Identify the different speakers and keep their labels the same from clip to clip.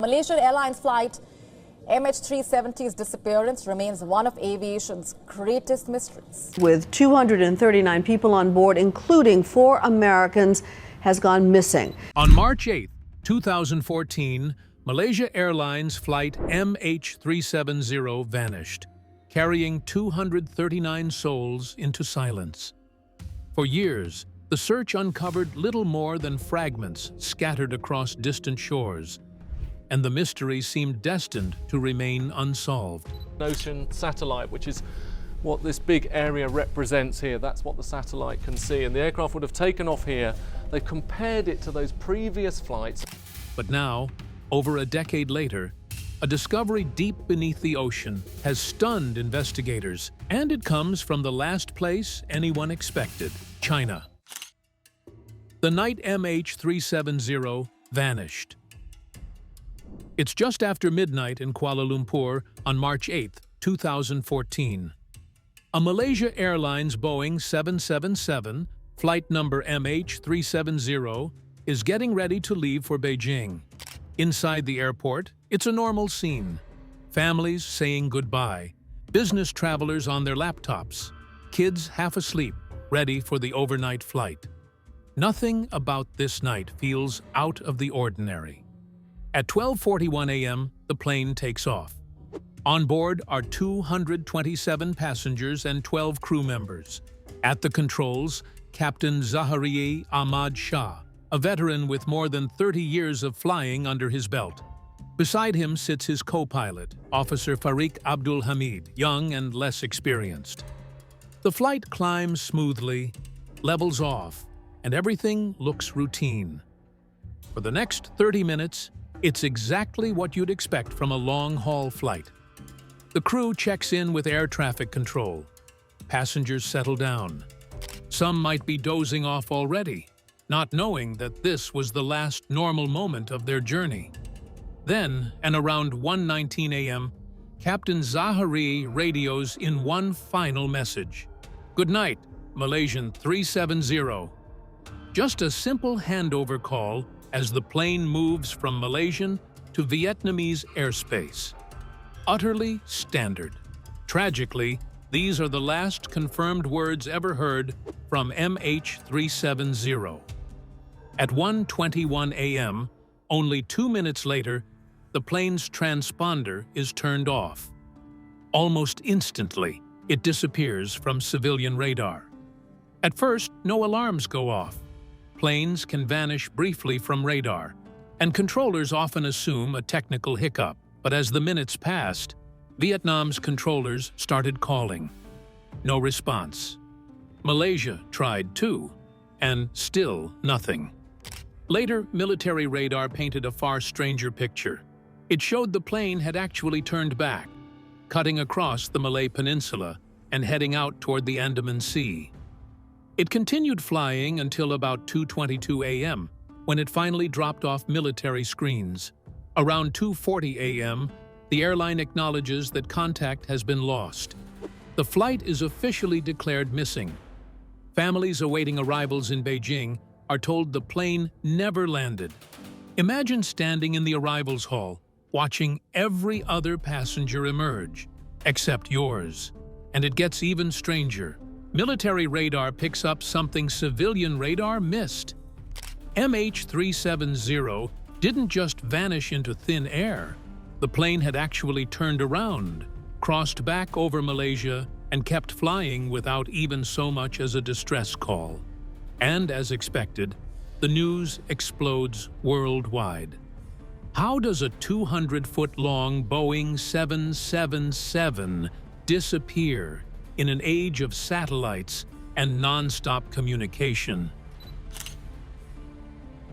Speaker 1: Malaysia Airlines Flight MH370's disappearance remains one of aviation's greatest mysteries.
Speaker 2: With 239 people on board, including 4 Americans, has gone missing.
Speaker 3: On March 8, 2014, Malaysia Airlines Flight MH370 vanished, carrying 239 souls into silence. For years, the search uncovered little more than fragments scattered across distant shores, and the mystery seemed destined to remain unsolved.
Speaker 4: Ocean satellite, which is what this big area represents here, that's what the satellite can see, and the aircraft would have taken off here. They've compared it to those previous flights.
Speaker 3: But now, over a decade later, a discovery deep beneath the ocean has stunned investigators, and it comes from the last place anyone expected, China. The night MH370 vanished. It's just after midnight in Kuala Lumpur on March 8, 2014. A Malaysia Airlines Boeing 777, flight number MH370, is getting ready to leave for Beijing. Inside the airport, it's a normal scene. Families saying goodbye, business travelers on their laptops, kids half asleep, ready for the overnight flight. Nothing about this night feels out of the ordinary. At 12:41 a.m., the plane takes off. On board are 227 passengers and 12 crew members. At the controls, Captain Zahari Ahmad Shah, a veteran with more than 30 years of flying under his belt. Beside him sits his co-pilot, Officer Farik Abdul Hamid, young and less experienced. The flight climbs smoothly, levels off, and everything looks routine. For the next 30 minutes, it's exactly what you'd expect from a long-haul flight. The crew checks in with air traffic control. Passengers settle down. Some might be dozing off already, not knowing that this was the last normal moment of their journey. Then, and around 1:19 a.m., Captain Zahari radios in one final message. "Good night, Malaysian 370. Just a simple handover call as the plane moves from Malaysian to Vietnamese airspace. Utterly standard. Tragically, these are the last confirmed words ever heard from MH370. At 1:21 a.m., only 2 minutes later, the plane's transponder is turned off. Almost instantly, it disappears from civilian radar. At first, no alarms go off. Planes can vanish briefly from radar, and controllers often assume a technical hiccup. But as the minutes passed, Vietnam's controllers started calling. No response. Malaysia tried too, and still nothing. Later, military radar painted a far stranger picture. It showed the plane had actually turned back, cutting across the Malay Peninsula and heading out toward the Andaman Sea. It continued flying until about 2:22 a.m., when it finally dropped off military screens. Around 2:40 a.m., the airline acknowledges that contact has been lost. The flight is officially declared missing. Families awaiting arrivals in Beijing are told the plane never landed. Imagine standing in the arrivals hall, watching every other passenger emerge, except yours. And it gets even stranger. Military radar picks up something civilian radar missed. MH370 didn't just vanish into thin air. The plane had actually turned around, crossed back over Malaysia, and kept flying without even so much as a distress call. And as expected, the news explodes worldwide. How does a 200-foot-long Boeing 777 disappear in an age of satellites and non-stop communication?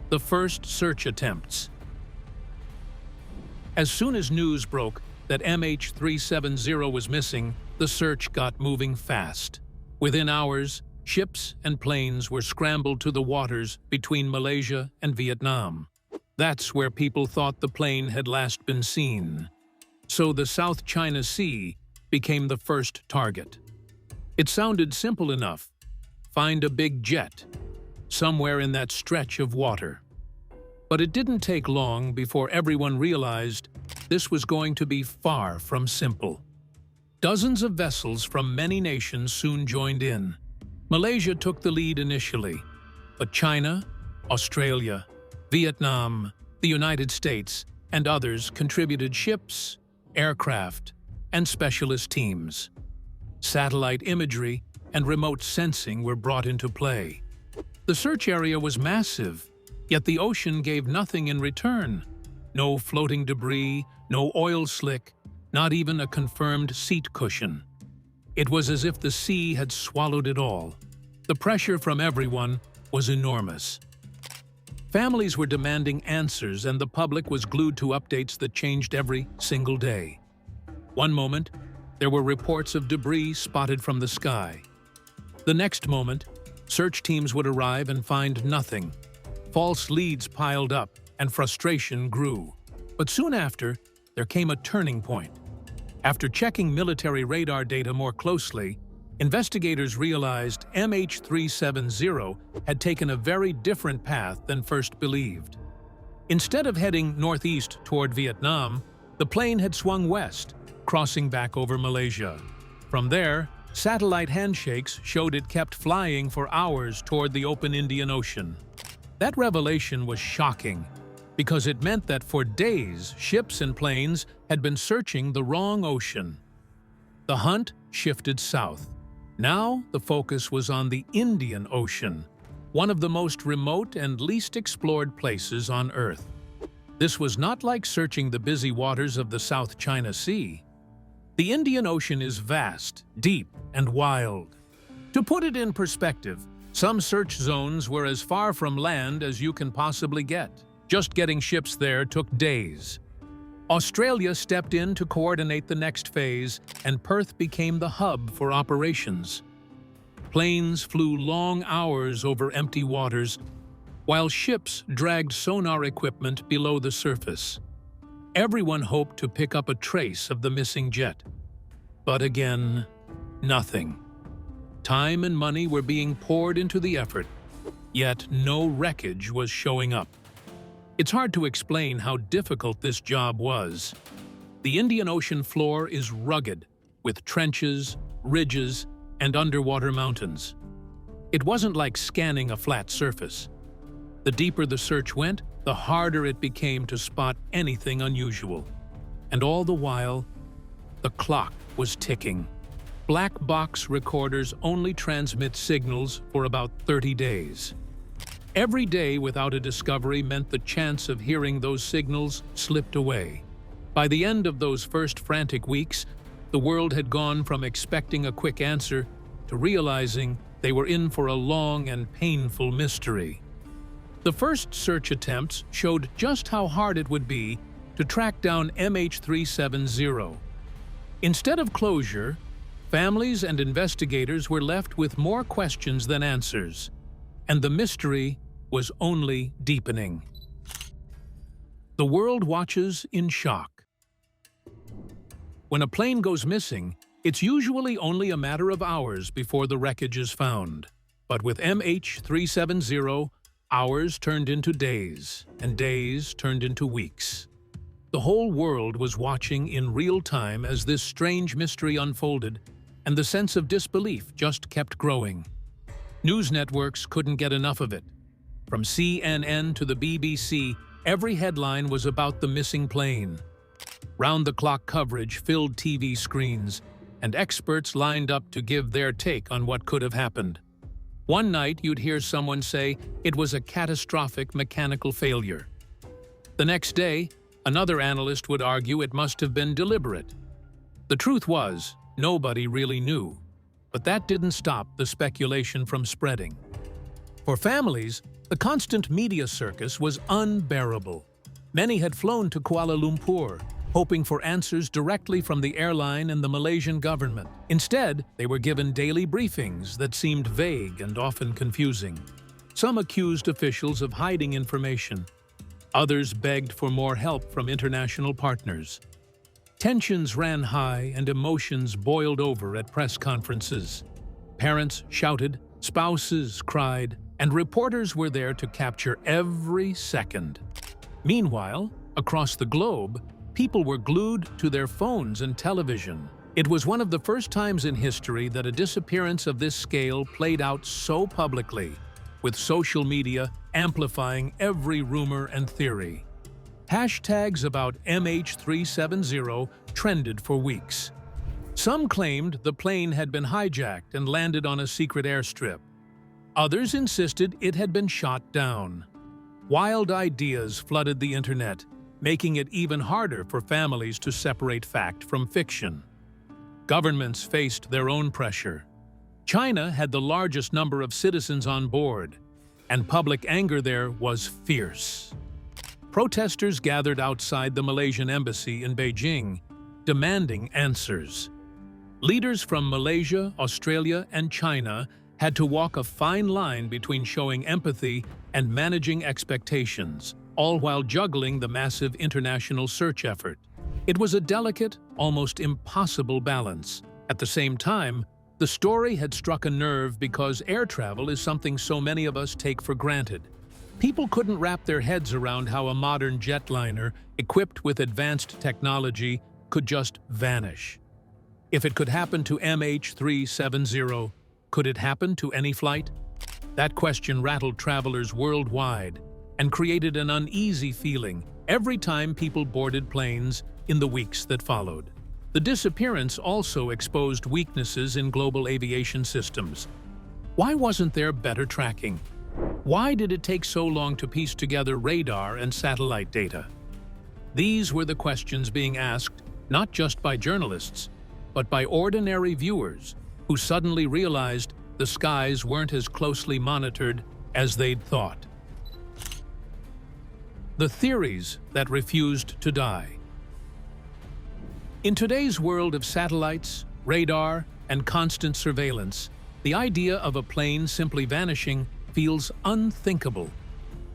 Speaker 3: The first search attempts. As soon as news broke that MH370 was missing, the search got moving fast. Within hours, ships and planes were scrambled to the waters between Malaysia and Vietnam. That's where people thought the plane had last been seen. So the South China Sea became the first target. It sounded simple enough. Find a big jet, somewhere in that stretch of water. But it didn't take long before everyone realized this was going to be far from simple. Dozens of vessels from many nations soon joined in. Malaysia took the lead initially, but China, Australia, Vietnam, the United States, and others contributed ships, aircraft, and specialist teams. Satellite imagery and remote sensing were brought into play. The search area was massive, yet the ocean gave nothing in return. No floating debris, no oil slick, not even a confirmed seat cushion. It was as if the sea had swallowed it all. The pressure from everyone was enormous. Families were demanding answers, and the public was glued to updates that changed every single day. One moment, there were reports of debris spotted from the sky. The next moment, search teams would arrive and find nothing. False leads piled up, and frustration grew. But soon after, there came a turning point. After checking military radar data more closely, investigators realized MH370 had taken a very different path than first believed. Instead of heading northeast toward Vietnam, the plane had swung west, crossing back over Malaysia. From there, satellite handshakes showed it kept flying for hours toward the open Indian Ocean. That revelation was shocking, because it meant that for days, ships and planes had been searching the wrong ocean. The hunt shifted south. Now the focus was on the Indian Ocean, one of the most remote and least explored places on Earth. This was not like searching the busy waters of the South China Sea. The Indian Ocean is vast, deep, and wild. To put it in perspective, some search zones were as far from land as you can possibly get. Just getting ships there took days. Australia stepped in to coordinate the next phase, and Perth became the hub for operations. Planes flew long hours over empty waters, while ships dragged sonar equipment below the surface. Everyone hoped to pick up a trace of the missing jet. But again, nothing. Time and money were being poured into the effort, yet no wreckage was showing up. It's hard to explain how difficult this job was. The Indian Ocean floor is rugged, with trenches, ridges, and underwater mountains. It wasn't like scanning a flat surface. The deeper the search went, the harder it became to spot anything unusual. And all the while, the clock was ticking. Black box recorders only transmit signals for about 30 days. Every day without a discovery meant the chance of hearing those signals slipped away. By the end of those first frantic weeks, the world had gone from expecting a quick answer to realizing they were in for a long and painful mystery. The first search attempts showed just how hard it would be to track down MH370. Instead of closure, families and investigators were left with more questions than answers, and the mystery was only deepening. The world watches in shock. When a plane goes missing, it's usually only a matter of hours before the wreckage is found. But with MH370, hours turned into days, and days turned into weeks. The whole world was watching in real time as this strange mystery unfolded, and the sense of disbelief just kept growing. News networks couldn't get enough of it. From CNN to the BBC, every headline was about the missing plane. Round-the-clock coverage filled TV screens, and experts lined up to give their take on what could have happened. One night, you'd hear someone say it was a catastrophic mechanical failure. The next day, another analyst would argue it must have been deliberate. The truth was, nobody really knew. But that didn't stop the speculation from spreading. For families, the constant media circus was unbearable. Many had flown to Kuala Lumpur, hoping for answers directly from the airline and the Malaysian government. Instead, they were given daily briefings that seemed vague and often confusing. Some accused officials of hiding information. Others begged for more help from international partners. Tensions ran high and emotions boiled over at press conferences. Parents shouted, spouses cried, and reporters were there to capture every second. Meanwhile, across the globe, people were glued to their phones and television. It was one of the first times in history that a disappearance of this scale played out so publicly, with social media amplifying every rumor and theory. Hashtags about MH370 trended for weeks. Some claimed the plane had been hijacked and landed on a secret airstrip. Others insisted it had been shot down. Wild ideas flooded the internet, making it even harder for families to separate fact from fiction. Governments faced their own pressure. China had the largest number of citizens on board, and public anger there was fierce. Protesters gathered outside the Malaysian embassy in Beijing, demanding answers. Leaders from Malaysia, Australia, and China had to walk a fine line between showing empathy and managing expectations, all while juggling the massive international search effort. It was a delicate, almost impossible balance. At the same time, the story had struck a nerve because air travel is something so many of us take for granted. People couldn't wrap their heads around how a modern jetliner, equipped with advanced technology, could just vanish. If it could happen to MH370, could it happen to any flight? That question rattled travelers worldwide and created an uneasy feeling every time people boarded planes in the weeks that followed. The disappearance also exposed weaknesses in global aviation systems. Why wasn't there better tracking? Why did it take so long to piece together radar and satellite data? These were the questions being asked not just by journalists, but by ordinary viewers who suddenly realized the skies weren't as closely monitored as they'd thought. The theories that refused to die. In today's world of satellites, radar, and constant surveillance, the idea of a plane simply vanishing feels unthinkable.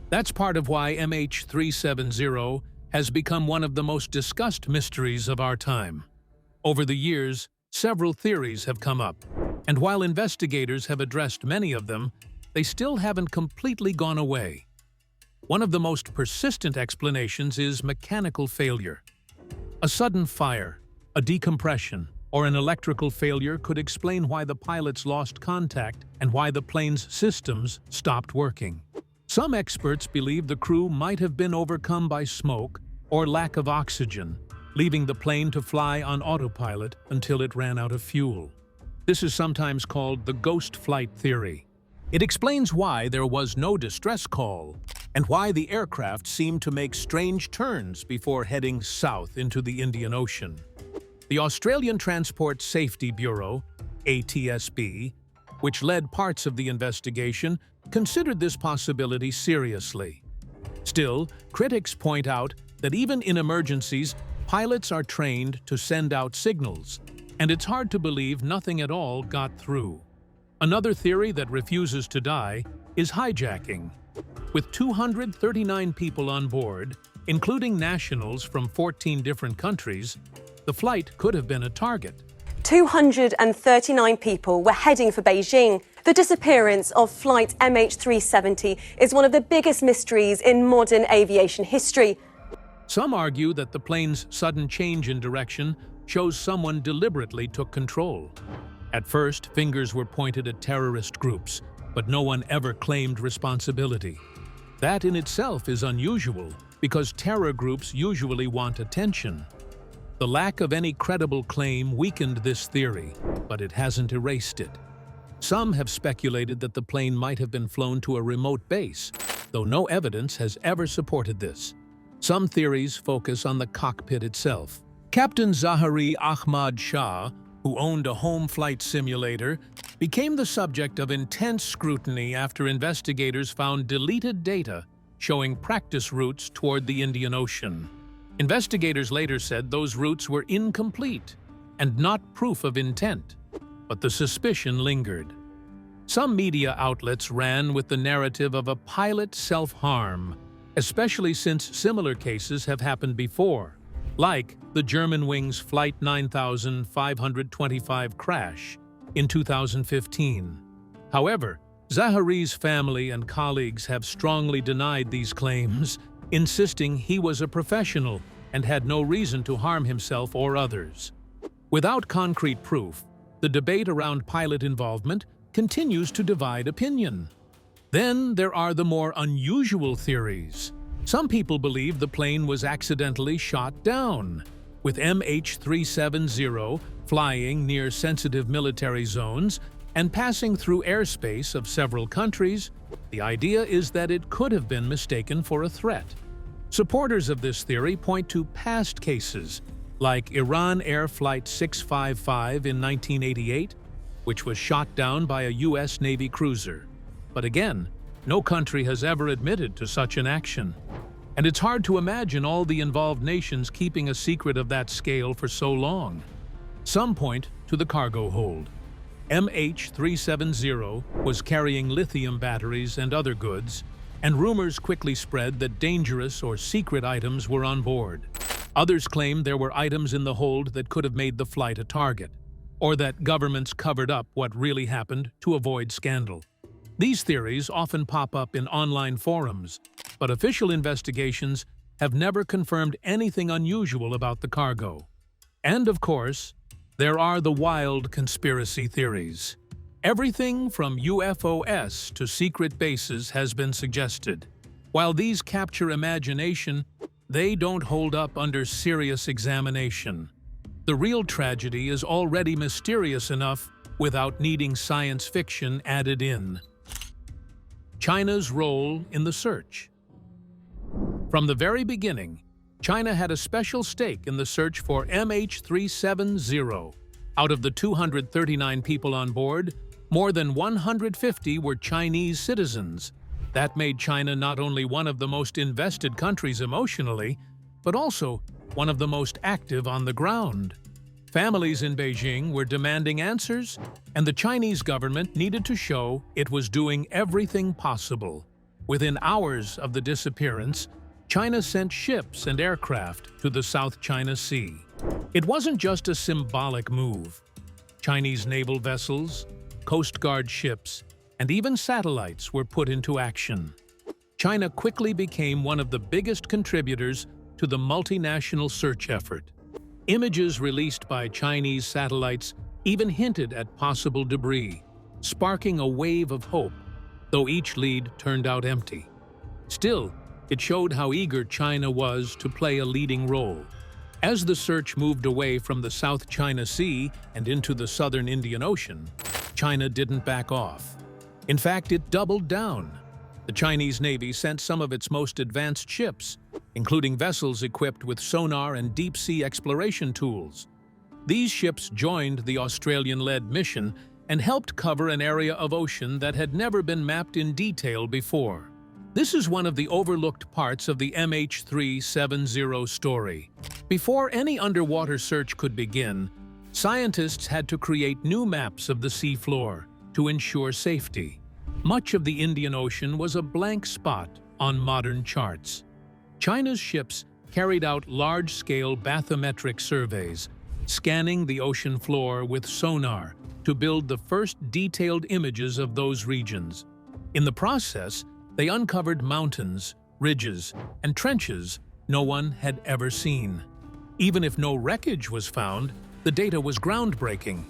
Speaker 3: That's part of why MH370 has become one of the most discussed mysteries of our time. Over the years, several theories have come up, and while investigators have addressed many of them, they still haven't completely gone away. One of the most persistent explanations is mechanical failure. A sudden fire, a decompression, or an electrical failure could explain why the pilots lost contact and why the plane's systems stopped working. Some experts believe the crew might have been overcome by smoke or lack of oxygen, leaving the plane to fly on autopilot until it ran out of fuel. This is sometimes called the ghost flight theory. It explains why there was no distress call and why the aircraft seemed to make strange turns before heading south into the Indian Ocean. The Australian Transport Safety Bureau, ATSB, which led parts of the investigation, considered this possibility seriously. Still, critics point out that even in emergencies, pilots are trained to send out signals, and it's hard to believe nothing at all got through. Another theory that refuses to die is hijacking. With 239 people on board, including nationals from 14 different countries, the flight could have been a target.
Speaker 5: 239 people were heading for Beijing. The disappearance of flight MH370 is one of the biggest mysteries in modern aviation history.
Speaker 3: Some argue that the plane's sudden change in direction shows someone deliberately took control. At first, fingers were pointed at terrorist groups, but no one ever claimed responsibility. That in itself is unusual, because terror groups usually want attention. The lack of any credible claim weakened this theory, but it hasn't erased it. Some have speculated that the plane might have been flown to a remote base, though no evidence has ever supported this. Some theories focus on the cockpit itself. Captain Zahari Ahmad Shah, who owned a home flight simulator, became the subject of intense scrutiny after investigators found deleted data showing practice routes toward the Indian Ocean. Investigators later said those routes were incomplete and not proof of intent, but the suspicion lingered. Some media outlets ran with the narrative of a pilot self-harm, especially since similar cases have happened before, like the Germanwings Flight 9525 crash in 2015. However, Zahari's family and colleagues have strongly denied these claims, insisting he was a professional and had no reason to harm himself or others. Without concrete proof, the debate around pilot involvement continues to divide opinion. Then there are the more unusual theories. Some people believe the plane was accidentally shot down, with MH370 flying near sensitive military zones and passing through airspace of several countries. The idea is that it could have been mistaken for a threat. Supporters of this theory point to past cases, like Iran Air Flight 655 in 1988, which was shot down by a U.S. Navy cruiser. But again, no country has ever admitted to such an action. And it's hard to imagine all the involved nations keeping a secret of that scale for so long. Some point to the cargo hold. MH370 was carrying lithium batteries and other goods, and rumors quickly spread that dangerous or secret items were on board. Others claimed there were items in the hold that could have made the flight a target, or that governments covered up what really happened to avoid scandal. These theories often pop up in online forums, but official investigations have never confirmed anything unusual about the cargo. And of course, there are the wild conspiracy theories. Everything from UFOs to secret bases has been suggested. While these capture imagination, they don't hold up under serious examination. The real tragedy is already mysterious enough without needing science fiction added in. China's role in the search. From the very beginning, China had a special stake in the search for MH370. Out of the 239 people on board, more than 150 were Chinese citizens. That made China not only one of the most invested countries emotionally, but also one of the most active on the ground. Families in Beijing were demanding answers, and the Chinese government needed to show it was doing everything possible. Within hours of the disappearance, China sent ships and aircraft to the South China Sea. It wasn't just a symbolic move. Chinese naval vessels, Coast Guard ships, and even satellites were put into action. China quickly became one of the biggest contributors to the multinational search effort. Images released by Chinese satellites even hinted at possible debris, sparking a wave of hope, though each lead turned out empty. Still, it showed how eager China was to play a leading role. As the search moved away from the South China Sea and into the southern Indian Ocean, China didn't back off. In fact, it doubled down. The Chinese Navy sent some of its most advanced ships, including vessels equipped with sonar and deep-sea exploration tools. These ships joined the Australian-led mission and helped cover an area of ocean that had never been mapped in detail before. This is one of the overlooked parts of the MH370 story. Before any underwater search could begin, scientists had to create new maps of the seafloor to ensure safety. Much of the Indian Ocean was a blank spot on modern charts. China's ships carried out large-scale bathymetric surveys, scanning the ocean floor with sonar to build the first detailed images of those regions. In the process, they uncovered mountains, ridges, and trenches no one had ever seen. Even if no wreckage was found, the data was groundbreaking.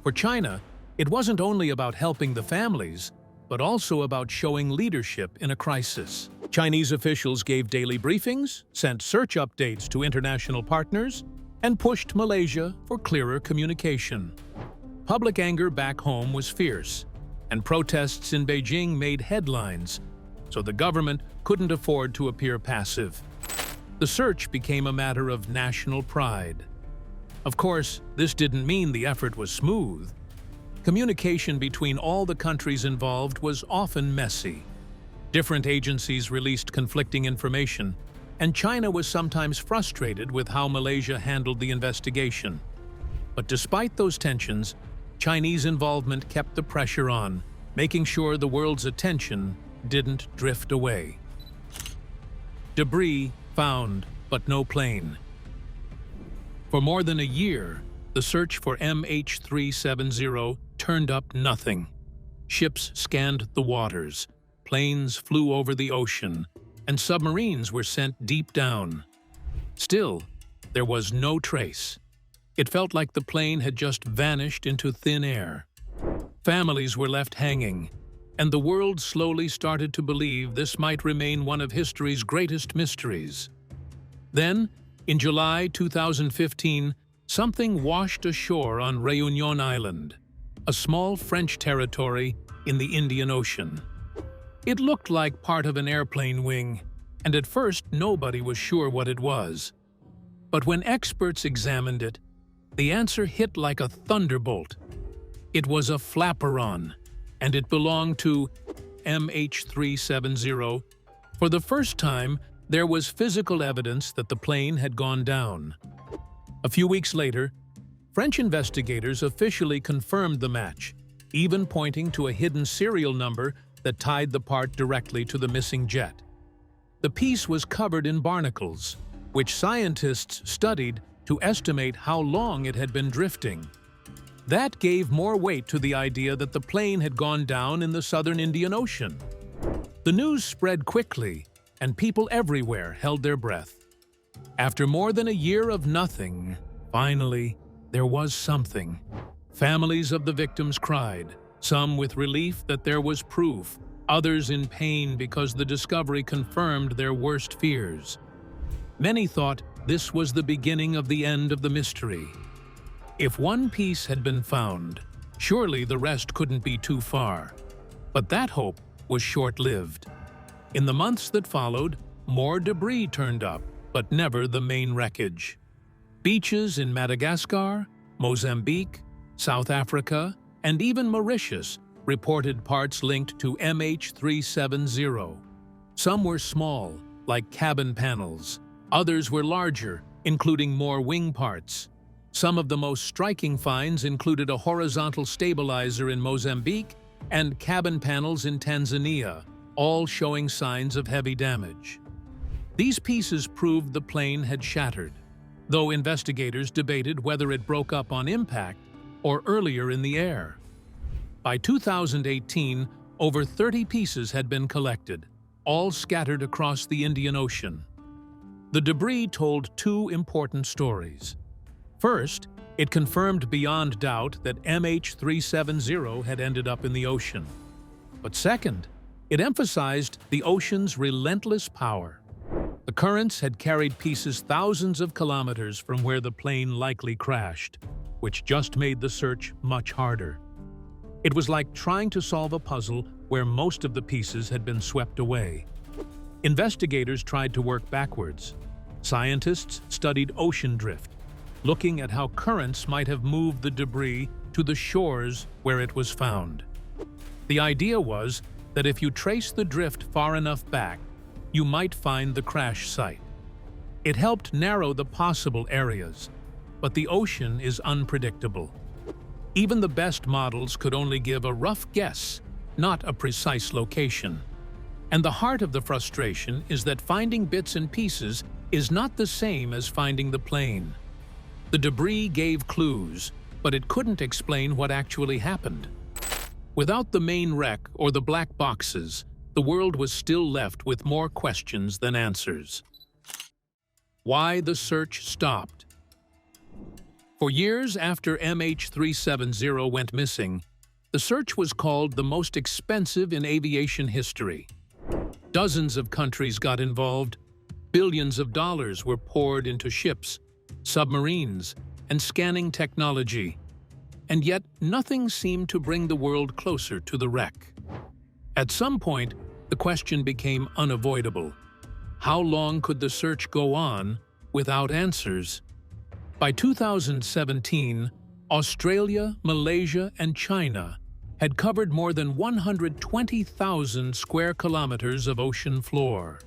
Speaker 3: For China, it wasn't only about helping the families, but also about showing leadership in a crisis. Chinese officials gave daily briefings, sent search updates to international partners, and pushed Malaysia for clearer communication. Public anger back home was fierce, and protests in Beijing made headlines, so the government couldn't afford to appear passive. The search became a matter of national pride. Of course, this didn't mean the effort was smooth. Communication between all the countries involved was often messy. Different agencies released conflicting information, and China was sometimes frustrated with how Malaysia handled the investigation. But despite those tensions, Chinese involvement kept the pressure on, making sure the world's attention didn't drift away. Debris found, but no plane. For more than a year, the search for MH370 turned up nothing. Ships scanned the waters, planes flew over the ocean, and submarines were sent deep down. Still, there was no trace. It felt like the plane had just vanished into thin air. Families were left hanging, and the world slowly started to believe this might remain one of history's greatest mysteries. Then, in July 2015, something washed ashore on Réunion Island, a small French territory in the Indian Ocean. It looked like part of an airplane wing, and at first nobody was sure what it was. But when experts examined it, the answer hit like a thunderbolt. It was a flaperon, and it belonged to MH370. For the first time, there was physical evidence that the plane had gone down. A few weeks later, French investigators officially confirmed the match, even pointing to a hidden serial number that tied the part directly to the missing jet. The piece was covered in barnacles, which scientists studied to estimate how long it had been drifting. That gave more weight to the idea that the plane had gone down in the southern Indian Ocean. The news spread quickly, and people everywhere held their breath. After more than a year of nothing, finally, there was something. Families of the victims cried, some with relief that there was proof, others in pain because the discovery confirmed their worst fears. Many thought this was the beginning of the end of the mystery. If one piece had been found, surely the rest couldn't be too far. But that hope was short-lived. In the months that followed, more debris turned up, but never the main wreckage. Beaches in Madagascar, Mozambique, South Africa, and even Mauritius reported parts linked to MH370. Some were small, like cabin panels. Others were larger, including more wing parts. Some of the most striking finds included a horizontal stabilizer in Mozambique and cabin panels in Tanzania, all showing signs of heavy damage. These pieces proved the plane had shattered, though investigators debated whether it broke up on impact or earlier in the air. By 2018, over 30 pieces had been collected, all scattered across the Indian Ocean. The debris told two important stories. First, it confirmed beyond doubt that MH370 had ended up in the ocean. But second, it emphasized the ocean's relentless power. The currents had carried pieces thousands of kilometers from where the plane likely crashed, which just made the search much harder. It was like trying to solve a puzzle where most of the pieces had been swept away. Investigators tried to work backwards. Scientists studied ocean drift, looking at how currents might have moved the debris to the shores where it was found. The idea was that if you trace the drift far enough back, you might find the crash site. It helped narrow the possible areas, but the ocean is unpredictable. Even the best models could only give a rough guess, not a precise location. And the heart of the frustration is that finding bits and pieces is not the same as finding the plane. The debris gave clues, but it couldn't explain what actually happened. Without the main wreck or the black boxes, the world was still left with more questions than answers. Why the search stopped? For years after MH370 went missing, the search was called the most expensive in aviation history. Dozens of countries got involved. Billions of dollars were poured into ships, submarines, and scanning technology. And yet, nothing seemed to bring the world closer to the wreck. At some point, the question became unavoidable. How long could the search go on without answers? By 2017, Australia, Malaysia, and China had covered more than 120,000 square kilometers of ocean floor.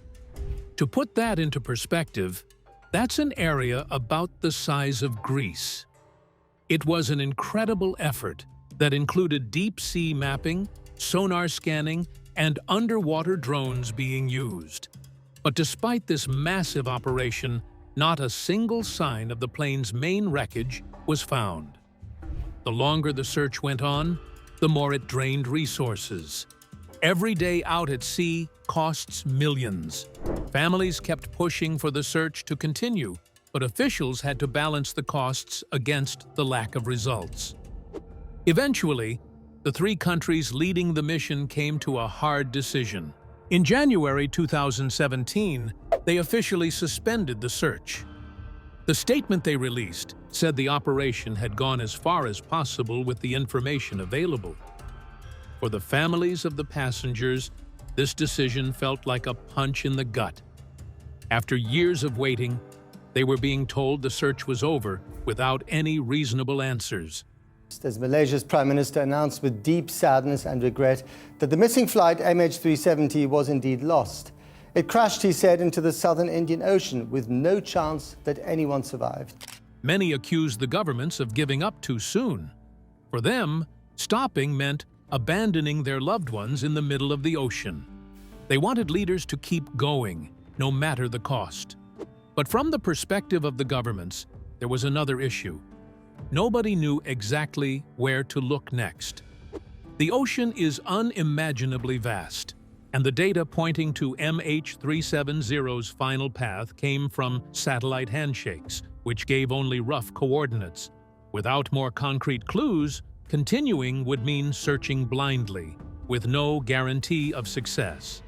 Speaker 3: To put that into perspective, that's an area about the size of Greece. It was an incredible effort that included deep-sea mapping, sonar scanning, and underwater drones being used. But despite this massive operation, not a single sign of the plane's main wreckage was found. The longer the search went on, the more it drained resources. Every day out at sea costs millions. Families kept pushing for the search to continue, but officials had to balance the costs against the lack of results. Eventually, the three countries leading the mission came to a hard decision. In January 2017, they officially suspended the search. The statement they released said the operation had gone as far as possible with the information available. For the families of the passengers, this decision felt like a punch in the gut. After years of waiting, they were being told the search was over without any reasonable answers.
Speaker 6: As Malaysia's Prime Minister announced with deep sadness and regret that the missing flight MH370 was indeed lost. It crashed, he said, into the southern Indian Ocean with no chance that anyone survived.
Speaker 3: Many accused the governments of giving up too soon. For them, stopping meant abandoning their loved ones in the middle of the ocean. They wanted leaders to keep going, no matter the cost. But from the perspective of the governments, there was another issue. Nobody knew exactly where to look next. The ocean is unimaginably vast, and the data pointing to MH370's final path came from satellite handshakes, which gave only rough coordinates. Without more concrete clues, continuing would mean searching blindly, with no guarantee of success.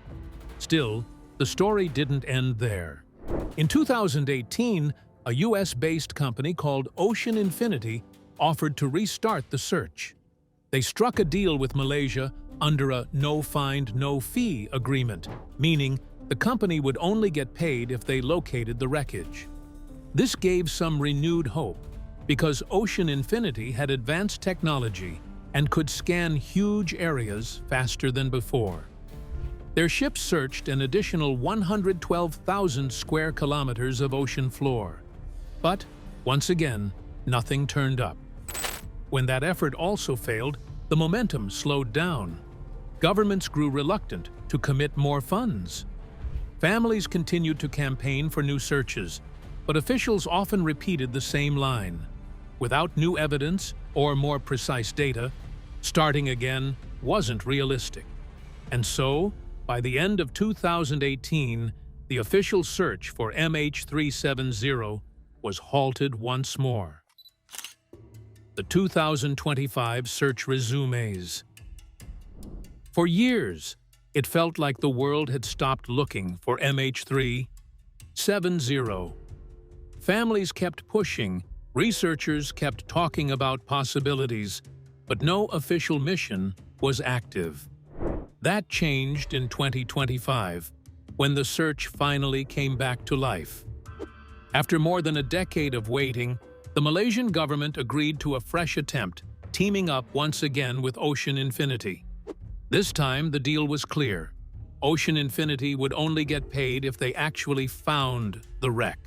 Speaker 3: Still, the story didn't end there. In 2018, a US-based company called Ocean Infinity offered to restart the search. They struck a deal with Malaysia under a no-find, no-fee agreement, meaning the company would only get paid if they located the wreckage. This gave some renewed hope, because Ocean Infinity had advanced technology and could scan huge areas faster than before. Their ships searched an additional 112,000 square kilometers of ocean floor. But, once again, nothing turned up. When that effort also failed, the momentum slowed down. Governments grew reluctant to commit more funds. Families continued to campaign for new searches, but officials often repeated the same line. Without new evidence or more precise data, starting again wasn't realistic. And so, by the end of 2018, the official search for MH370 was halted once more. The 2025 search resumes. For years, it felt like the world had stopped looking for MH370. Families kept pushing, researchers kept talking about possibilities, but no official mission was active. That changed in 2025, when the search finally came back to life. After more than a decade of waiting, the Malaysian government agreed to a fresh attempt, teaming up once again with Ocean Infinity. This time, the deal was clear. Ocean Infinity would only get paid if they actually found the wreck.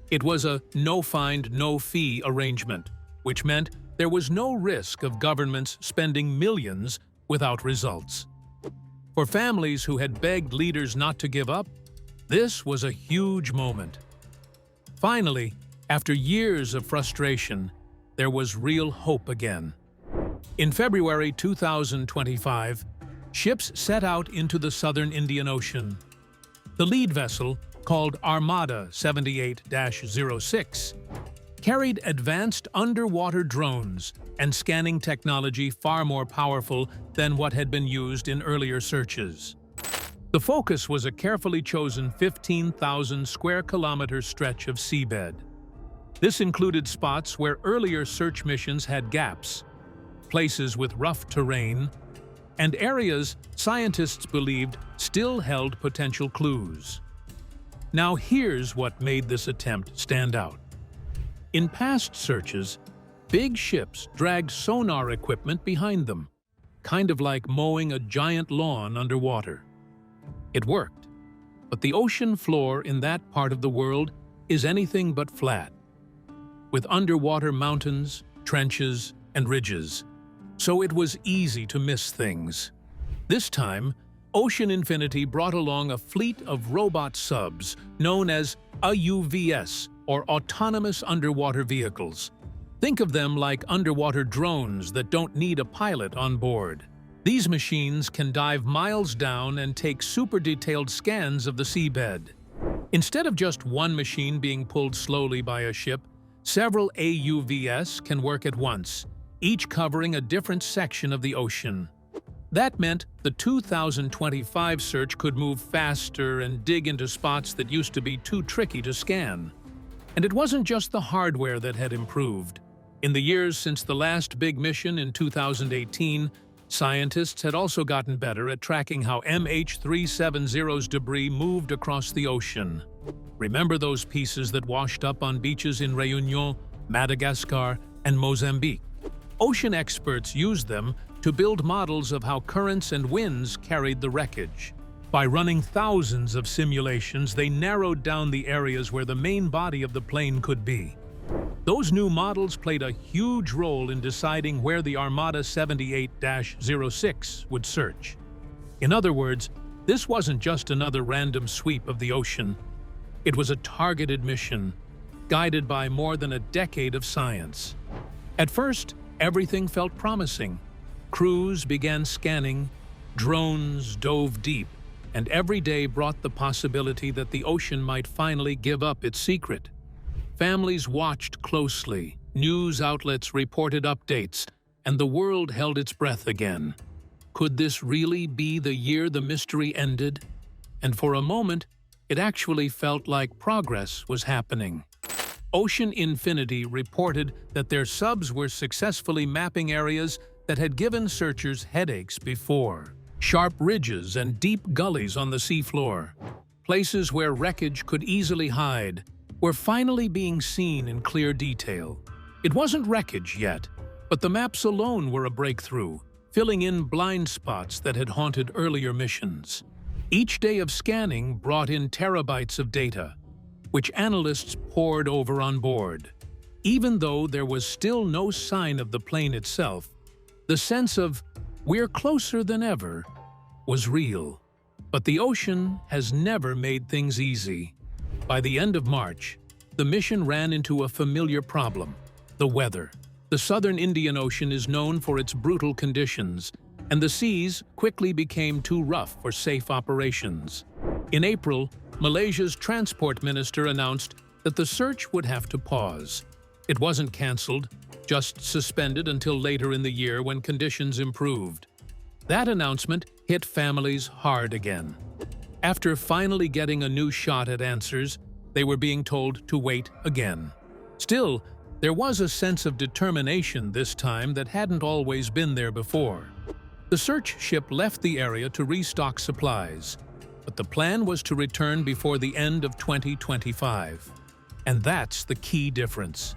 Speaker 3: It was a no-find, no-fee arrangement, which meant there was no risk of governments spending millions without results. For families who had begged leaders not to give up, this was a huge moment. Finally, after years of frustration, there was real hope again. In February 2025, ships set out into the southern Indian Ocean. The lead vessel, called Armada 78-06, carried advanced underwater drones and scanning technology far more powerful than what had been used in earlier searches. The focus was a carefully chosen 15,000 square kilometer stretch of seabed. This included spots where earlier search missions had gaps, places with rough terrain, and areas scientists believed still held potential clues. Now here's what made this attempt stand out. In past searches, big ships dragged sonar equipment behind them, kind of like mowing a giant lawn underwater. It worked, but the ocean floor in that part of the world is anything but flat, with underwater mountains, trenches, and ridges, so it was easy to miss things. This time, Ocean Infinity brought along a fleet of robot subs known as AUVs, or Autonomous Underwater Vehicles. Think of them like underwater drones that don't need a pilot on board. These machines can dive miles down and take super detailed scans of the seabed. Instead of just one machine being pulled slowly by a ship, several AUVs can work at once, each covering a different section of the ocean. That meant the 2025 search could move faster and dig into spots that used to be too tricky to scan. And it wasn't just the hardware that had improved. In the years since the last big mission in 2018, scientists had also gotten better at tracking how MH370's debris moved across the ocean. Remember those pieces that washed up on beaches in Réunion, Madagascar, and Mozambique? Ocean experts used them to build models of how currents and winds carried the wreckage. By running thousands of simulations, they narrowed down the areas where the main body of the plane could be. Those new models played a huge role in deciding where the Armada 78-06 would search. In other words, this wasn't just another random sweep of the ocean. It was a targeted mission, guided by more than a decade of science. At first, everything felt promising. Crews began scanning, drones dove deep, and every day brought the possibility that the ocean might finally give up its secret. Families watched closely, news outlets reported updates, and the world held its breath again. Could this really be the year the mystery ended? And for a moment, it actually felt like progress was happening. Ocean Infinity reported that their subs were successfully mapping areas that had given searchers headaches before. Sharp ridges and deep gullies on the seafloor, places where wreckage could easily hide, were finally being seen in clear detail. It wasn't wreckage yet, but the maps alone were a breakthrough, filling in blind spots that had haunted earlier missions. Each day of scanning brought in terabytes of data, which analysts pored over on board. Even though there was still no sign of the plane itself, the sense of "we're closer than ever" was real. But the ocean has never made things easy. By the end of March, the mission ran into a familiar problem: the weather. The southern Indian Ocean is known for its brutal conditions, and the seas quickly became too rough for safe operations. In April, Malaysia's transport minister announced that the search would have to pause. It wasn't cancelled, just suspended until later in the year when conditions improved. That announcement hit families hard again. After finally getting a new shot at answers, they were being told to wait again. Still, there was a sense of determination this time that hadn't always been there before. The search ship left the area to restock supplies, but the plan was to return before the end of 2025. And that's the key difference.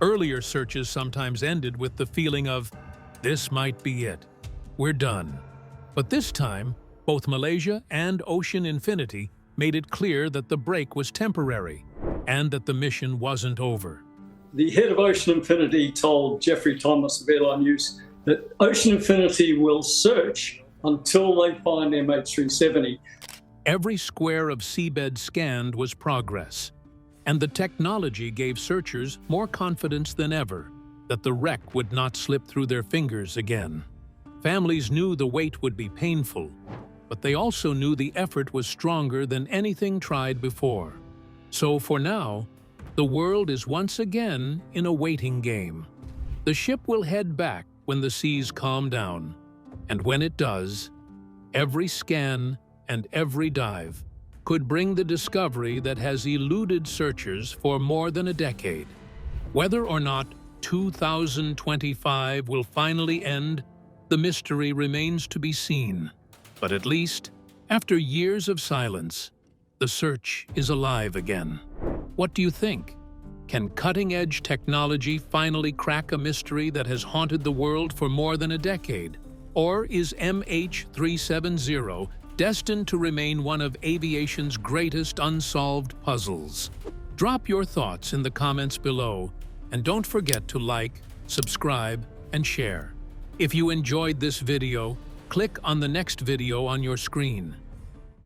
Speaker 3: Earlier searches sometimes ended with the feeling of, "this might be it. We're done." But this time, both Malaysia and Ocean Infinity made it clear that the break was temporary and that the mission wasn't over.
Speaker 7: The head of Ocean Infinity told Jeffrey Thomas of Airline News that Ocean Infinity will search until they find MH370.
Speaker 3: Every square of seabed scanned was progress, and the technology gave searchers more confidence than ever that the wreck would not slip through their fingers again. Families knew the wait would be painful, but they also knew the effort was stronger than anything tried before. So for now, the world is once again in a waiting game. The ship will head back when the seas calm down, and when it does, every scan and every dive could bring the discovery that has eluded searchers for more than a decade. Whether or not 2025 will finally end, the mystery remains to be seen. But at least, after years of silence, the search is alive again. What do you think? Can cutting-edge technology finally crack a mystery that has haunted the world for more than a decade? Or is MH370 destined to remain one of aviation's greatest unsolved puzzles? Drop your thoughts in the comments below, and don't forget to like, subscribe, and share. If you enjoyed this video, click on the next video on your screen.